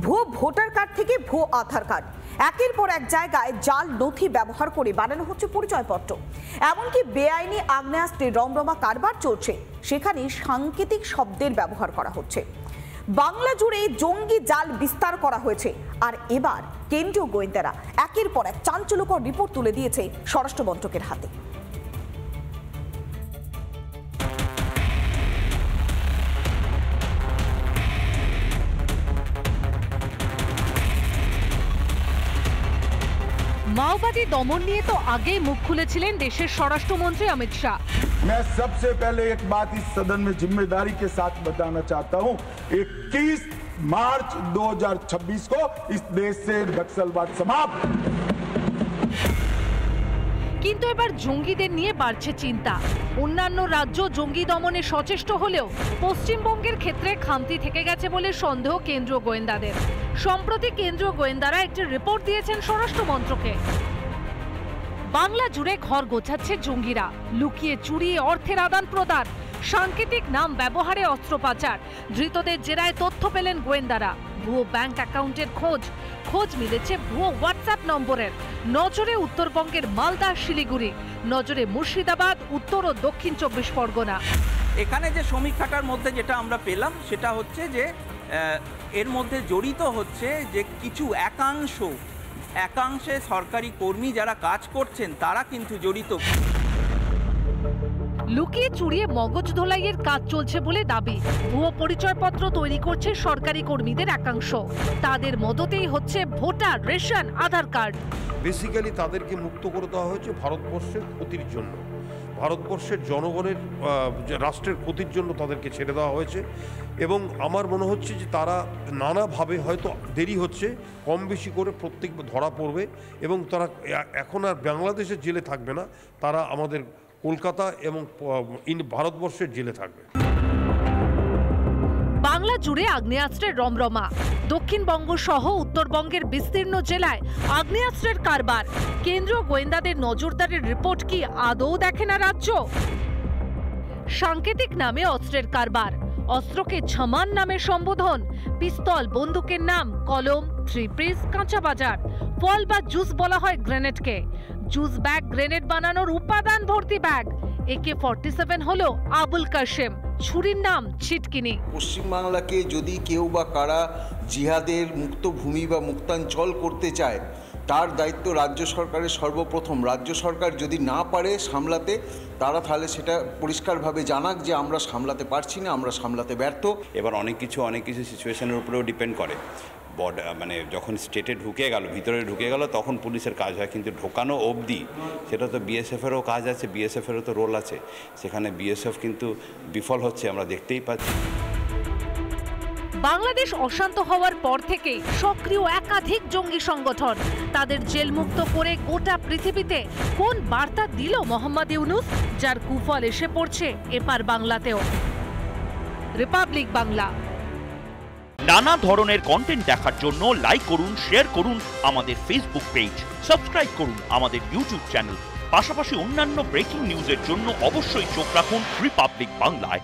ভুয়ো voter card থেকে ভুয়ো আধার কার্ড, একের পর এক জায়গায় জাল নথি ব্যবহার করে বানানো হচ্ছে পরিচয়পত্র। এমনকি বেআইনি আগ্নেয়াস্ত্রের রমরমা কারবার চলছে, সেখানে সাংকেতিক শব্দের ব্যবহার করা হচ্ছে। বাংলা জুড়ে জঙ্গি জাল বিস্তার করা হয়েছে। আর এবার কেন্দ্রীয় গোয়েন্দারা একের পর এক চাঞ্চল্যকর রিপোর্ট তুলে দিয়েছে স্বরাষ্ট্র মন্ত্রকের হাতে। माओवादी दमन নিয়ে তো আগেই মুখ খুলেছিলেন দেশের স্বরাষ্ট্রমন্ত্রী অমিত শাহ। मैं सबसे पहले एक बात इस सदन में जिम्मेदारी के साथ बताना चाहता हूं, 21 मार्च 2026 को इस देश से नक्सलवाद समाप्त। কিন্তু এবার জঙ্গিদের নিয়ে বাড়ছে চিন্তা। অন্যান্য রাজ্য জঙ্গি দমনে সচেষ্ট হলেও পশ্চিমবঙ্গের ক্ষেত্রে খামতি থেকে গেছে বলে সন্দেহ কেন্দ্রীয় গোয়েন্দাদের। সম্প্রতি কেন্দ্রীয় গোয়েন্দারা একটি রিপোর্ট দিয়েছেন স্বরাষ্ট্র মন্ত্রকে। বাংলা জুড়ে ঘর গোছাচ্ছে জঙ্গিরা, লুকিয়ে চুরি, অর্থের আদান প্রদান, সাংকেতিক নাম ব্যবহারে অস্ত্র পাচার। ধৃতদের জেরায় তথ্য পেলেন গোয়েন্দারা। ভুয়ো ব্যাংক অ্যাকাউন্টের খোঁজ মিলেছে ভুয়ো হোয়াটসঅ্যাপ নম্বরের। নজরে উত্তরবঙ্গের মালদা, শিলিগুড়ি, নজরে মুর্শিদাবাদ, উত্তর ও দক্ষিণ 24 পরগনা। এখানে যে সমীক্ষাটার মধ্যে যেটা আমরা পেলাম সেটা হচ্ছে যে এর মধ্যে জড়িত হচ্ছে যে কিছু একাংশে সরকারি কর্মী যারা কাজ করছেন তারা কিন্তু জড়িত। লুকিয়ে চুরিয়ে মগজ ধোলাইয়ের কাজ চলছে বলে দাবি। ভুয়ো পরিচয়পত্র তৈরি করছে সরকারি কর্মীদের একাংশ। তাদের মদতেই হচ্ছে ভোটার, রেশন, আধার কার্ড। বেসিক্যালি তাদেরকে মুক্ত করে দেওয়া হয়েছে ভারতবর্ষের ক্ষতির জন্য, ভারতবর্ষের জনগণের রাষ্ট্রের ক্ষতির জন্য তাদেরকে ছেড়ে দেওয়া হয়েছে। এবং আমার মনে হচ্ছে যে তারা নানাভাবে হয়তো দেরি হচ্ছে, কম বেশি করে প্রত্যেক ধরা পড়বে এবং তারা এখন আর বাংলাদেশের জেলে থাকবে না, তারা আমাদের কলকাতা এবং ভারতবর্ষের জেলে থাকবে। বাংলা জুড়ে আগ্নেয়াস্ত্রের রমরমা। দক্ষিণবঙ্গ সহ উত্তরবঙ্গের বিস্তীর্ণ জেলায় আগ্নেয়াস্ত্রের কারবার। কেন্দ্রীয় গোয়েন্দাদের নজরদারির রিপোর্ট কি আদৌ দেখে না রাজ্য? সাংকেতিক নামে অস্ত্রের কারবার, অস্ত্রকে ছামান নামে সম্বোধন, পিস্তল, বন্দুকের নাম কলম, থ্রি পিস, কাঁচা বাজার। ফল বা জুস বলা হয় গ্রেনেডকে। জুস ব্যাগ গ্রেনেড বানানোর উপাদান ভর্তি ব্যাগ। AK-47 হলো আবুল কাশেম, ছুরির নাম ছিটকিনি। পশ্চিমবাংলাকে যদি কেউ বা কারা জিহাদের মুক্ত ভূমি বা মুক্তাঞ্চল করতে চায়, তার দায়িত্ব রাজ্য সরকারের সর্বপ্রথম। রাজ্য সরকার যদি না পারে সামলাতে, তারা তাহলে সেটা পরিষ্কারভাবে জানাক যে আমরা সামলাতে পারছি না, আমরা সামলাতে ব্যর্থ। এবার অনেক কিছু সিচুয়েশনের উপরেও ডিপেন্ড করে। মানে যখন স্টেটে ঢুকে গেল, ভিতরে ঢুকে গেল, তখন পুলিশের কাজ হয়। কিন্তু ঢোকানো অবধি সেটা তো বিএসএফেরও কাজ আছে, বিএসএফেরও তো রোল আছে। সেখানে বিএসএফ কিন্তু বিফল হচ্ছে, আমরা দেখতেই পাচ্ছি। বাংলাদেশ অশান্ত হওয়ার পর থেকেই সক্রিয় একাধিক জঙ্গি সংগঠন। তাদের জেলমুক্ত করে গোটা পৃথিবীতে কোন বার্তা দিল মোহাম্মদ ইউনূস, যার কুফল এসে পড়ছে এপার বাংলাতেও। রিপাবলিক বাংলা। নানা ধরনের কন্টেন্ট দেখার জন্য লাইক করুন, শেয়ার করুন আমাদের ফেসবুক পেজ, সাবস্ক্রাইব করুন আমাদের ইউটিউব চ্যানেল। পাশাপাশি অন্যান্য ব্রেকিং নিউজের জন্য অবশ্যই চোখ রাখুন রিপাবলিক বাংলায়।